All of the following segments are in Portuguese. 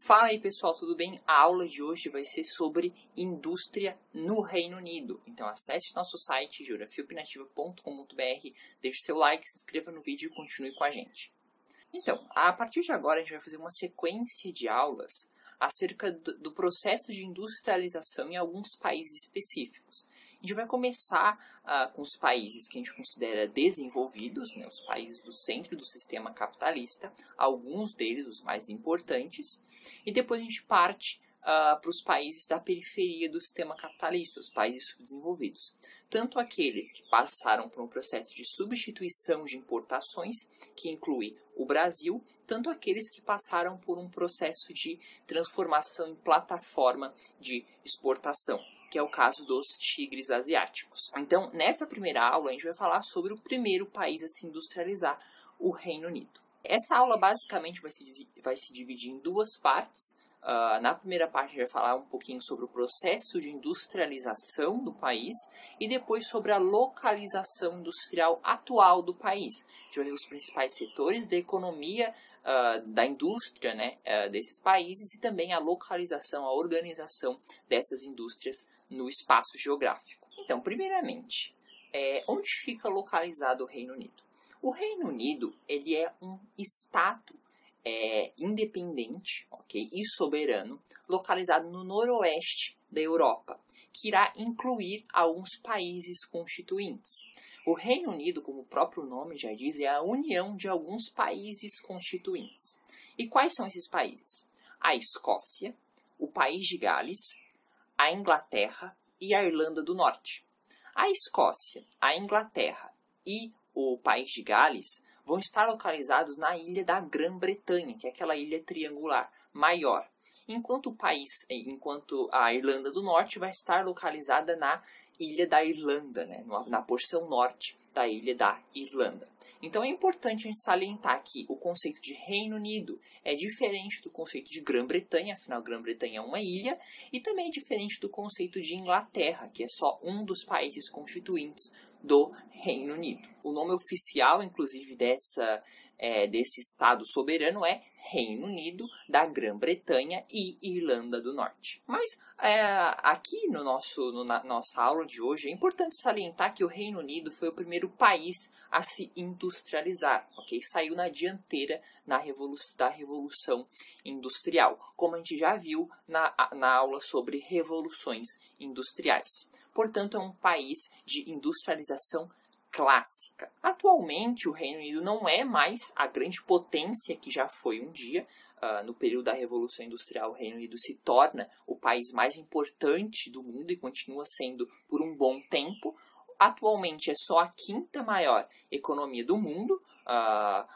Fala aí pessoal, tudo bem? A aula de hoje vai ser sobre indústria no Reino Unido. Então acesse nosso site geografia.opinativa.com.br, deixe seu like, se inscreva no vídeo e continue com a gente. Então, a partir de agora a gente vai fazer uma sequência de aulas acerca do processo de industrialização em alguns países específicos. A gente vai começar com os países que a gente considera desenvolvidos, né, os países do centro do sistema capitalista, alguns deles os mais importantes, e depois a gente parte para os países da periferia do sistema capitalista, os países subdesenvolvidos. Tanto aqueles que passaram por um processo de substituição de importações, que inclui o Brasil, tanto aqueles que passaram por um processo de transformação em plataforma de exportação, que é o caso dos tigres asiáticos. Então, nessa primeira aula, a gente vai falar sobre o primeiro país a se industrializar, o Reino Unido. Essa aula, basicamente, vai se dividir em duas partes. Na primeira parte, a gente vai falar um pouquinho sobre o processo de industrialização do país e depois sobre a localização industrial atual do país. A gente vai ver os principais setores da economia, da indústria, né, desses países e também a localização, a organização dessas indústrias no espaço geográfico. Então, primeiramente, onde fica localizado o Reino Unido? O Reino Unido ele é um estado independente, ok, e soberano, localizado no noroeste da Europa, que irá incluir alguns países constituintes. O Reino Unido, como o próprio nome já diz, é a união de alguns países constituintes. E quais são esses países? A Escócia, o País de Gales, a Inglaterra e a Irlanda do Norte. A Escócia, a Inglaterra e o País de Gales vão estar localizados na ilha da Grã-Bretanha, que é aquela ilha triangular maior, enquanto a Irlanda do Norte vai estar localizada na ilha da Irlanda, né, na porção norte da ilha da Irlanda. Então é importante a gente salientar que o conceito de Reino Unido é diferente do conceito de Grã-Bretanha, afinal Grã-Bretanha é uma ilha, e também é diferente do conceito de Inglaterra, que é só um dos países constituintes do Reino Unido. O nome oficial, inclusive, desse estado soberano é Reino Unido da Grã-Bretanha e Irlanda do Norte. Mas aqui na nossa aula de hoje é importante salientar que o Reino Unido foi o primeiro país a se industrializar, ok? Saiu na dianteira da Revolução Industrial, como a gente já viu na aula sobre revoluções industriais. Portanto, é um país de industrialização clássica. Atualmente, o Reino Unido não é mais a grande potência que já foi um dia. No período da Revolução Industrial, o Reino Unido se torna o país mais importante do mundo e continua sendo por um bom tempo. Atualmente, é só a quinta maior economia do mundo.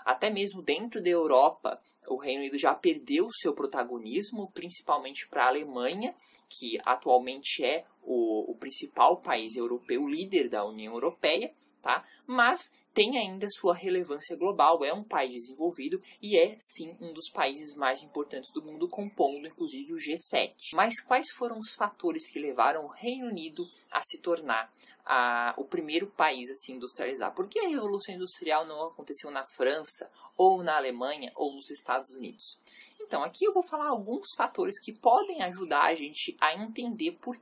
Até mesmo dentro da Europa, o Reino Unido já perdeu seu protagonismo, principalmente para a Alemanha, que atualmente é o principal país europeu, líder da União Europeia, tá? Mas tem ainda sua relevância global, é um país desenvolvido e é sim um dos países mais importantes do mundo, compondo inclusive o G7. Mas quais foram os fatores que levaram o Reino Unido a se tornar o primeiro país a se industrializar? Por que a Revolução Industrial não aconteceu na França, ou na Alemanha, ou nos Estados Unidos? Então, aqui eu vou falar alguns fatores que podem ajudar a gente a entender por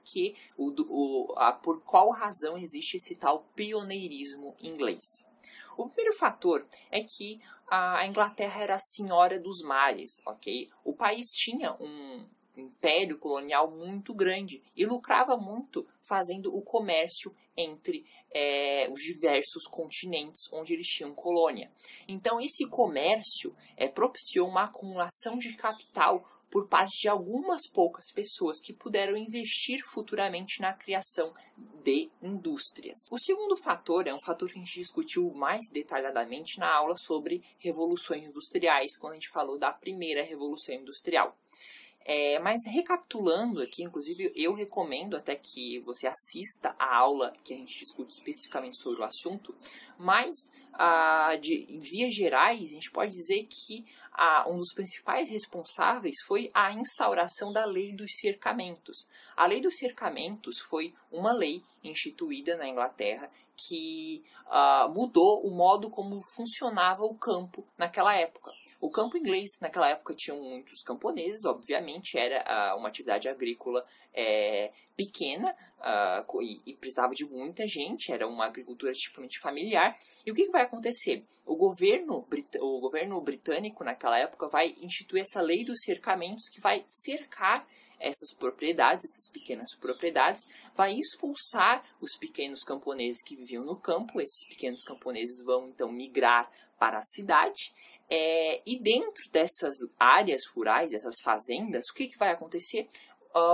qual razão existe esse tal pioneirismo inglês. O primeiro fator é que a Inglaterra era a senhora dos mares, ok? O país tinha um império colonial muito grande e lucrava muito fazendo o comércio entre os diversos continentes onde eles tinham colônia. Então, esse comércio propiciou uma acumulação de capital por parte de algumas poucas pessoas que puderam investir futuramente na criação de indústrias. O segundo fator é um fator que a gente discutiu mais detalhadamente na aula sobre revoluções industriais, quando a gente falou da primeira revolução industrial. Mas recapitulando aqui, inclusive eu recomendo até que você assista a aula que a gente discute especificamente sobre o assunto, mas em vias gerais a gente pode dizer que um dos principais responsáveis foi a instauração da Lei dos Cercamentos. A Lei dos Cercamentos foi uma lei instituída na Inglaterra que mudou o modo como funcionava o campo naquela época. O campo inglês, naquela época, tinha muitos camponeses, obviamente, era uma atividade agrícola pequena e precisava de muita gente, era uma agricultura tipicamente familiar. E o que vai acontecer? O governo britânico, naquela época, vai instituir essa lei dos cercamentos que vai cercar essas propriedades, essas pequenas propriedades, vai expulsar os pequenos camponeses que viviam no campo. Esses pequenos camponeses vão, então, migrar para a cidade. E dentro dessas áreas rurais, essas fazendas, o que vai acontecer?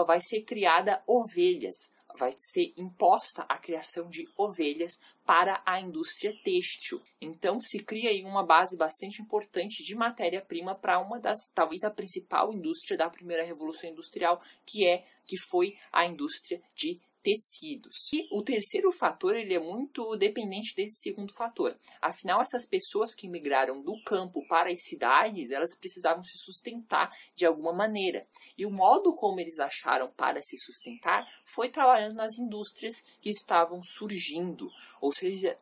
Vai ser criada ovelhas, vai ser imposta a criação de ovelhas para a indústria têxtil. Então se cria aí uma base bastante importante de matéria-prima para uma das, talvez a principal indústria da primeira revolução industrial, que foi a indústria de tecidos. E o terceiro fator, ele é muito dependente desse segundo fator. Afinal, essas pessoas que migraram do campo para as cidades, elas precisavam se sustentar de alguma maneira. E o modo como eles acharam para se sustentar foi trabalhando nas indústrias que estavam surgindo. Ou seja,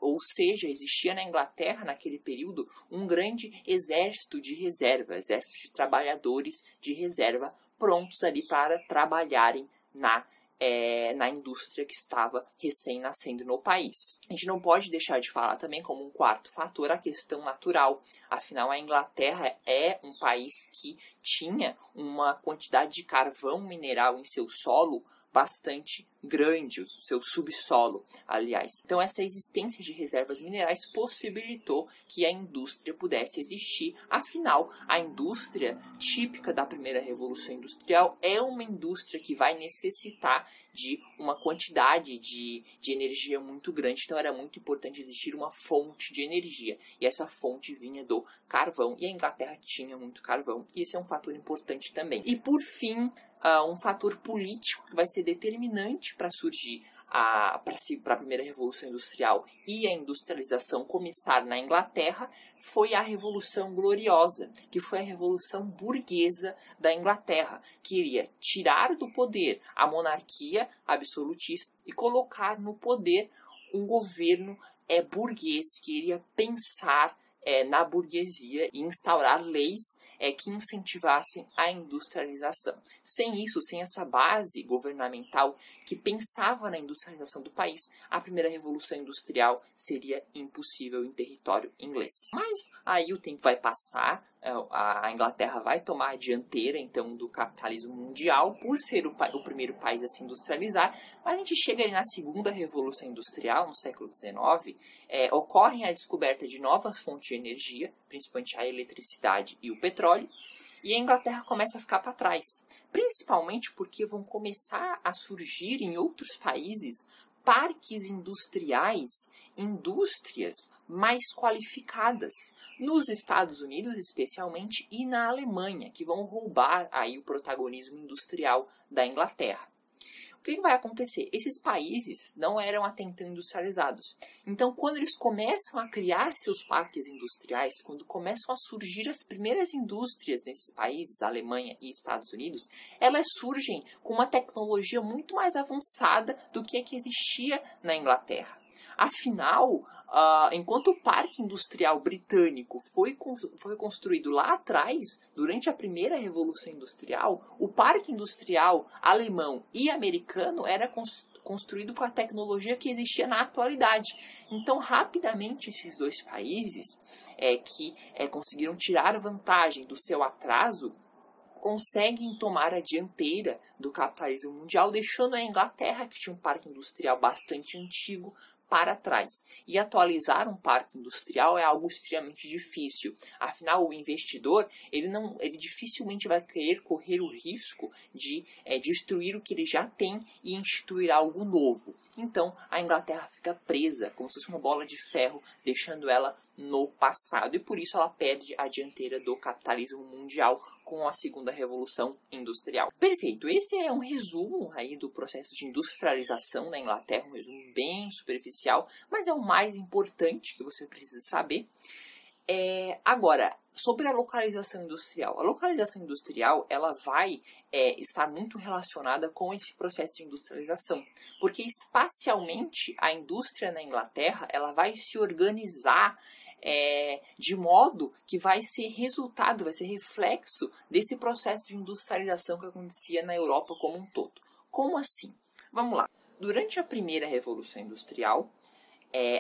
existia na Inglaterra, naquele período, um grande exército de reserva, exército de trabalhadores de reserva, prontos ali para trabalharem na indústria que estava recém-nascendo no país. A gente não pode deixar de falar também, como um quarto fator, a questão natural. Afinal, a Inglaterra é um país que tinha uma quantidade de carvão mineral em seu solo bastante grande, o seu subsolo, aliás. Então, essa existência de reservas minerais possibilitou que a indústria pudesse existir. Afinal, a indústria típica da primeira revolução industrial é uma indústria que vai necessitar de uma quantidade de energia muito grande. Então, era muito importante existir uma fonte de energia. E essa fonte vinha do carvão. E a Inglaterra tinha muito carvão. E esse é um fator importante também. E, por fim, um fator político que vai ser determinante para surgir para a primeira revolução industrial e a industrialização começar na Inglaterra foi a Revolução Gloriosa, que foi a revolução burguesa da Inglaterra, que iria tirar do poder a monarquia absolutista e colocar no poder um governo burguês que iria pensar na burguesia e instaurar leis que incentivassem a industrialização. Sem isso, sem essa base governamental que pensava na industrialização do país, a primeira revolução industrial seria impossível em território inglês. Mas aí o tempo vai passar, a Inglaterra vai tomar a dianteira então do capitalismo mundial por ser o primeiro país a se industrializar, mas a gente chega ali na segunda revolução industrial, no século XIX, ocorre a descoberta de novas fontes de energia, principalmente a eletricidade e o petróleo, e a Inglaterra começa a ficar para trás, principalmente porque vão começar a surgir em outros países parques industriais, indústrias mais qualificadas, nos Estados Unidos especialmente e na Alemanha, que vão roubar aí o protagonismo industrial da Inglaterra. O que vai acontecer? Esses países não eram até então industrializados. Então, quando eles começam a criar seus parques industriais, quando começam a surgir as primeiras indústrias nesses países, Alemanha e Estados Unidos, elas surgem com uma tecnologia muito mais avançada do que a que existia na Inglaterra. Afinal, enquanto o parque industrial britânico foi construído lá atrás, durante a primeira revolução industrial, o parque industrial alemão e americano era construído com a tecnologia que existia na atualidade. Então, rapidamente, esses dois países que conseguiram tirar vantagem do seu atraso, conseguem tomar a dianteira do capitalismo mundial, deixando a Inglaterra, que tinha um parque industrial bastante antigo, para trás. E atualizar um parque industrial é algo extremamente difícil. Afinal, o investidor ele dificilmente vai querer correr o risco de destruir o que ele já tem e instituir algo novo. Então, a Inglaterra fica presa, como se fosse uma bola de ferro, deixando ela no passado. E por isso ela perde a dianteira do capitalismo mundial com a segunda revolução industrial. Perfeito, esse é um resumo aí do processo de industrialização na Inglaterra, um resumo bem superficial, mas é o mais importante que você precisa saber. Agora, sobre a localização industrial. A localização industrial, ela vai estar muito relacionada com esse processo de industrialização. Porque espacialmente, a indústria na Inglaterra, ela vai se organizar de modo que vai ser resultado, vai ser reflexo desse processo de industrialização que acontecia na Europa como um todo. Como assim? Vamos lá. Durante a primeira Revolução Industrial,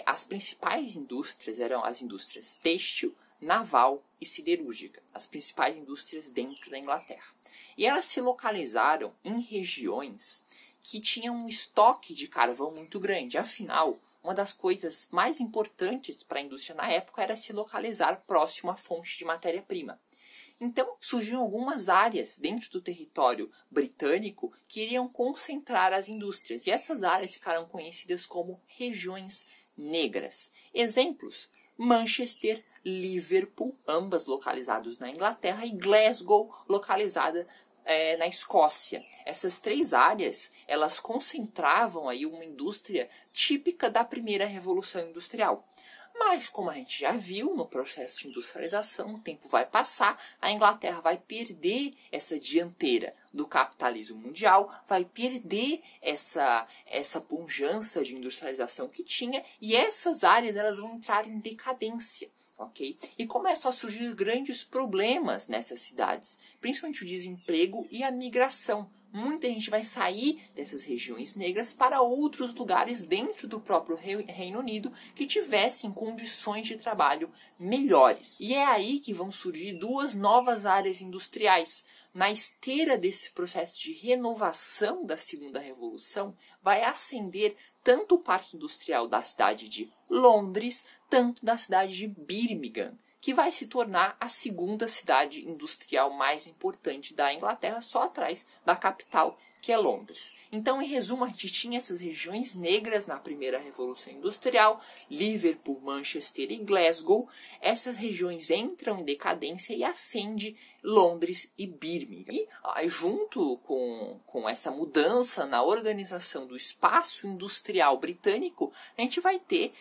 as principais indústrias eram as indústrias têxtil, naval e siderúrgica, as principais indústrias dentro da Inglaterra. E elas se localizaram em regiões que tinham um estoque de carvão muito grande. Afinal, uma das coisas mais importantes para a indústria na época era se localizar próximo à fonte de matéria-prima. Então, surgiram algumas áreas dentro do território britânico que iriam concentrar as indústrias. E essas áreas ficaram conhecidas como regiões negras. Exemplos: Manchester, Liverpool, ambas localizadas na Inglaterra, e Glasgow, localizada na Escócia. Essas três áreas, elas concentravam aí uma indústria típica da primeira Revolução Industrial. Mas, como a gente já viu no processo de industrialização, o tempo vai passar, a Inglaterra vai perder essa dianteira do capitalismo mundial, vai perder essa pujança de industrialização que tinha, e essas áreas elas vão entrar em decadência. Okay? E começam a surgir grandes problemas nessas cidades, principalmente o desemprego e a migração. Muita gente vai sair dessas regiões negras para outros lugares dentro do próprio Reino Unido que tivessem condições de trabalho melhores. E é aí que vão surgir duas novas áreas industriais. Na esteira desse processo de renovação da Segunda Revolução, vai ascender tanto o parque industrial da cidade de Londres, tanto da cidade de Birmingham, que vai se tornar a segunda cidade industrial mais importante da Inglaterra, só atrás da capital, que é Londres. Então, em resumo, a gente tinha essas regiões negras na primeira Revolução Industrial, Liverpool, Manchester e Glasgow. Essas regiões entram em decadência e ascende Londres e Birmingham. E junto com essa mudança na organização do espaço industrial britânico, a gente vai ter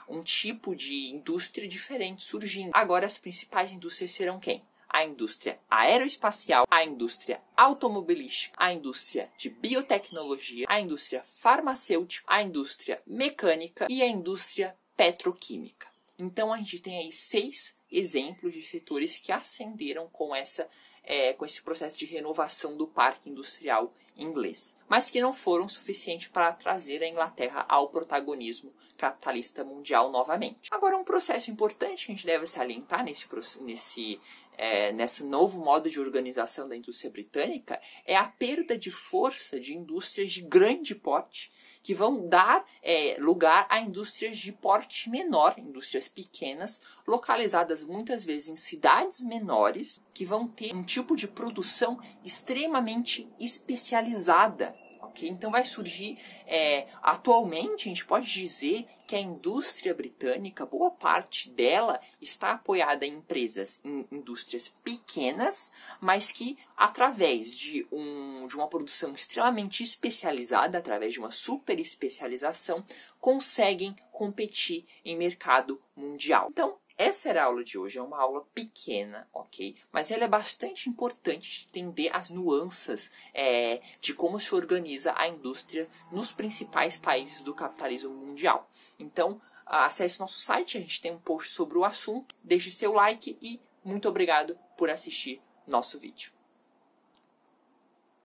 um tipo de indústria diferente surgindo. Agora, as principais indústrias serão quem? A indústria aeroespacial, a indústria automobilística, a indústria de biotecnologia, a indústria farmacêutica, a indústria mecânica e a indústria petroquímica. Então, a gente tem aí 6 exemplos de setores que ascenderam com esse processo de renovação do parque industrial inglês, mas que não foram suficientes para trazer a Inglaterra ao protagonismo capitalista mundial novamente. Agora, um processo importante que a gente deve salientar nesse novo modo de organização da indústria britânica é a perda de força de indústrias de grande porte, que vão dar lugar a indústrias de porte menor, indústrias pequenas, localizadas muitas vezes em cidades menores, que vão ter um tipo de produção extremamente especializada. Okay? Então vai surgir, atualmente a gente pode dizer que a indústria britânica, boa parte dela está apoiada em empresas, em indústrias pequenas, mas que através de uma produção extremamente especializada, através de uma super especialização, conseguem competir em mercado mundial. Então, essa era a aula de hoje, é uma aula pequena, ok? Mas ela é bastante importante de entender as nuances de como se organiza a indústria nos principais países do capitalismo mundial. Então, acesse nosso site, a gente tem um post sobre o assunto, deixe seu like e muito obrigado por assistir nosso vídeo.